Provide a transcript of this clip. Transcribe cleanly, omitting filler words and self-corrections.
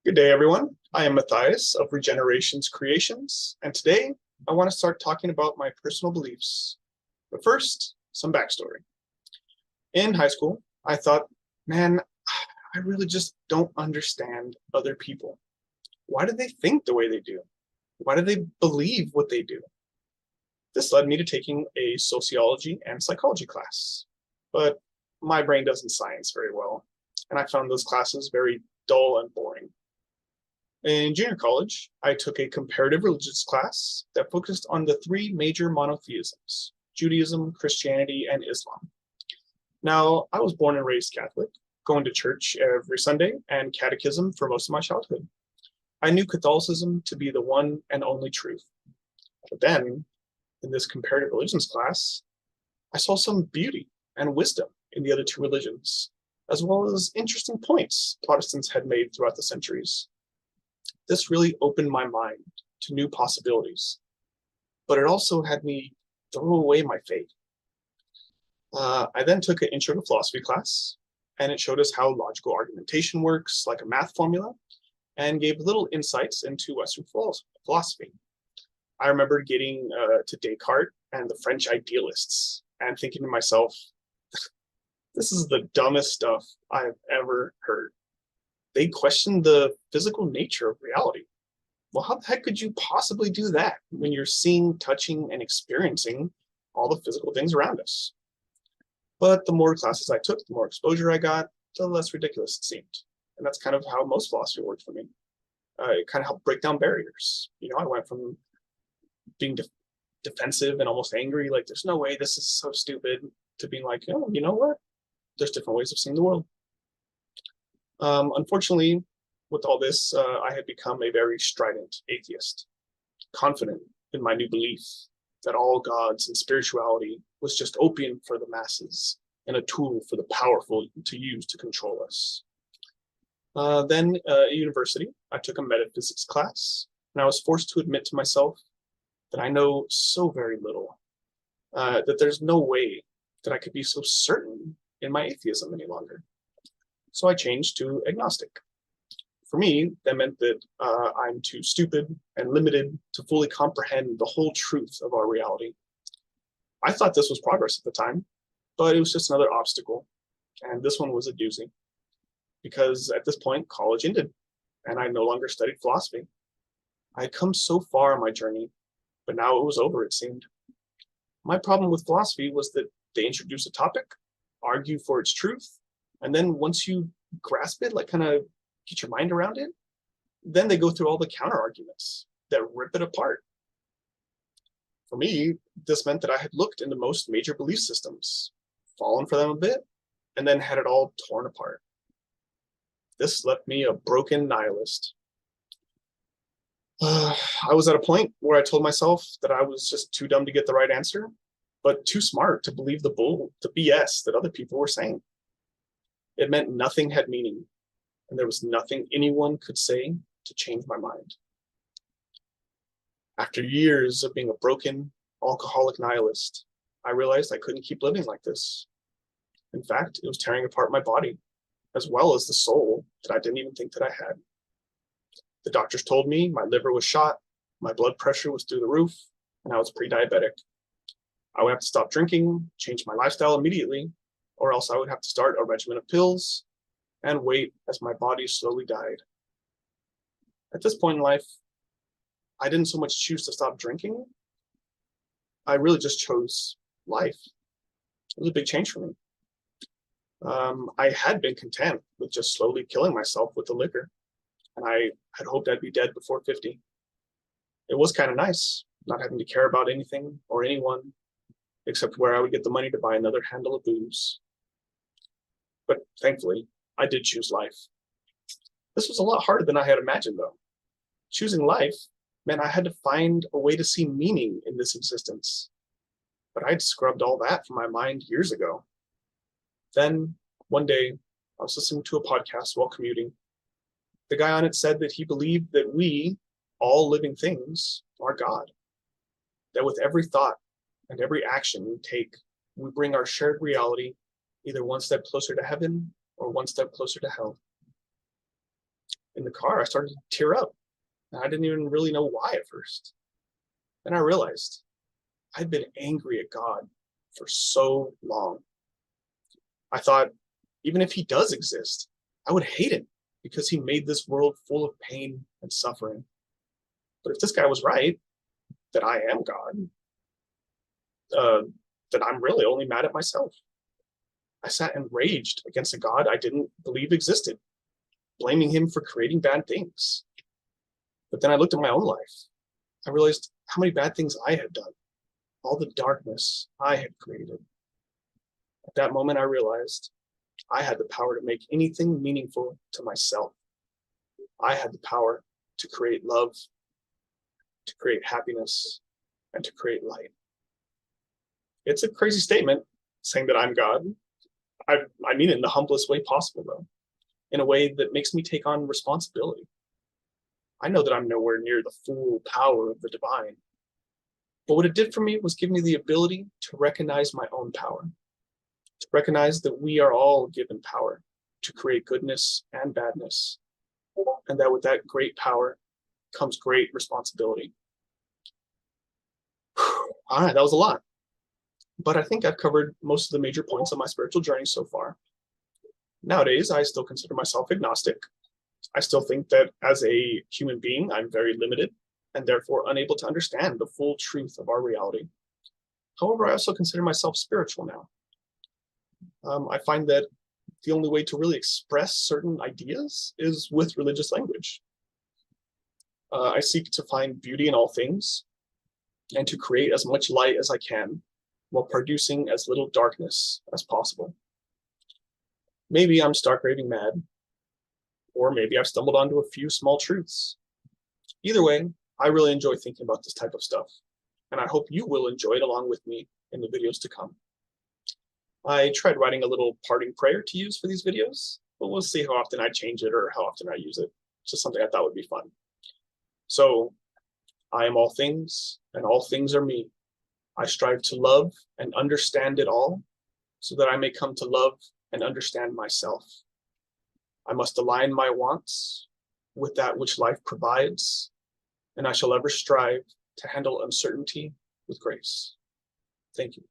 Good day, everyone. I am Matthias of Regenerations Creations, and today I want to start talking about my personal beliefs. But first, some backstory. In high school, I thought, man, I really just don't understand other people. Why do they think the way they do? Why do they believe what they do? This led me to taking a sociology and psychology class, but my brain doesn't science very well, and I found those classes very dull and boring. In junior college, I took a comparative religions class that focused on the three major monotheisms: Judaism, Christianity, and Islam. Now, I was born and raised Catholic, going to church every Sunday and catechism for most of my childhood. I knew Catholicism to be the one and only truth. But then, in this comparative religions class, I saw some beauty and wisdom in the other two religions, as well as interesting points Protestants had made throughout the centuries. This really opened my mind to new possibilities, but it also had me throw away my faith. I then took an intro to philosophy class, and it showed us how logical argumentation works, like a math formula, and gave little insights into Western philosophy. I remember getting to Descartes and the French idealists and thinking to myself, this is the dumbest stuff I've ever heard. They questioned the physical nature of reality. Well, how the heck could you possibly do that when you're seeing, touching, and experiencing all the physical things around us? But the more classes I took, the more exposure I got, the less ridiculous it seemed. And that's kind of how most philosophy worked for me. It kind of helped break down barriers. I went from being defensive and almost angry, like there's no way this is so stupid, to being like, oh, you know what? There's different ways of seeing the world. Unfortunately, with all this, I had become a very strident atheist, confident in my new belief that all gods and spirituality was just opium for the masses and a tool for the powerful to use to control us. Then at university, I took a metaphysics class, and I was forced to admit to myself that I know so very little, that there's no way that I could be so certain in my atheism any longer. So I changed to agnostic. For me, that meant that I'm too stupid and limited to fully comprehend the whole truth of our reality. I thought this was progress at the time, but it was just another obstacle. And this one was a doozy, because at this point, college ended, and I no longer studied philosophy. I had come so far on my journey, but now it was over, it seemed. My problem with philosophy was that they introduce a topic, argue for its truth, and then once you grasp it, like kind of get your mind around it, then they go through all the counter arguments that rip it apart. For me, this meant that I had looked into most major belief systems, fallen for them a bit, and then had it all torn apart. This left me a broken nihilist. I was at a point where I told myself that I was just too dumb to get the right answer, but too smart to believe the BS that other people were saying. It meant nothing had meaning, and there was nothing anyone could say to change my mind. After years of being a broken, alcoholic nihilist, I realized I couldn't keep living like this. In fact, it was tearing apart my body, as well as the soul that I didn't even think that I had. The doctors told me my liver was shot, my blood pressure was through the roof, and I was pre-diabetic. I would have to stop drinking, change my lifestyle immediately, or else I would have to start a regimen of pills and wait as my body slowly died. At this point in life, I didn't so much choose to stop drinking. I really just chose life. It was a big change for me. I had been content with just slowly killing myself with the liquor, and I had hoped I'd be dead before 50. It was kind of nice, not having to care about anything or anyone, except where I would get the money to buy another handle of booze. But thankfully, I did choose life. This was a lot harder than I had imagined, though. Choosing life meant I had to find a way to see meaning in this existence. But I'd scrubbed all that from my mind years ago. Then, one day, I was listening to a podcast while commuting. The guy on it said that he believed that we, all living things, are God. That with every thought and every action we take, we bring our shared reality either one step closer to heaven or one step closer to hell. In the car, I started to tear up. And I didn't even really know why at first. Then I realized I'd been angry at God for so long. I thought, even if he does exist, I would hate him because he made this world full of pain and suffering. But if this guy was right, that I am God, then I'm really only mad at myself. I sat and raged against a God I didn't believe existed, blaming him for creating bad things. But then I looked at my own life. I realized how many bad things I had done, all the darkness I had created. At that moment, I realized I had the power to make anything meaningful to myself. I had the power to create love, to create happiness, and to create light. It's a crazy statement saying that I'm God. I mean it in the humblest way possible, though, in a way that makes me take on responsibility. I know that I'm nowhere near the full power of the divine, but what it did for me was give me the ability to recognize my own power, to recognize that we are all given power to create goodness and badness, and that with that great power comes great responsibility. All right, that was a lot, but I think I've covered most of the major points of my spiritual journey so far. Nowadays, I still consider myself agnostic. I still think that as a human being, I'm very limited and therefore unable to understand the full truth of our reality. However, I also consider myself spiritual now. I find that the only way to really express certain ideas is with religious language. I seek to find beauty in all things and to create as much light as I can while producing as little darkness as possible. Maybe I'm stark raving mad, or maybe I've stumbled onto a few small truths. Either way, I really enjoy thinking about this type of stuff, and I hope you will enjoy it along with me in the videos to come. I tried writing a little parting prayer to use for these videos, but we'll see how often I change it or how often I use it. It's just something I thought would be fun. So, I am all things, and all things are me. I strive to love and understand it all, so that I may come to love and understand myself. I must align my wants with that which life provides, and I shall ever strive to handle uncertainty with grace. Thank you.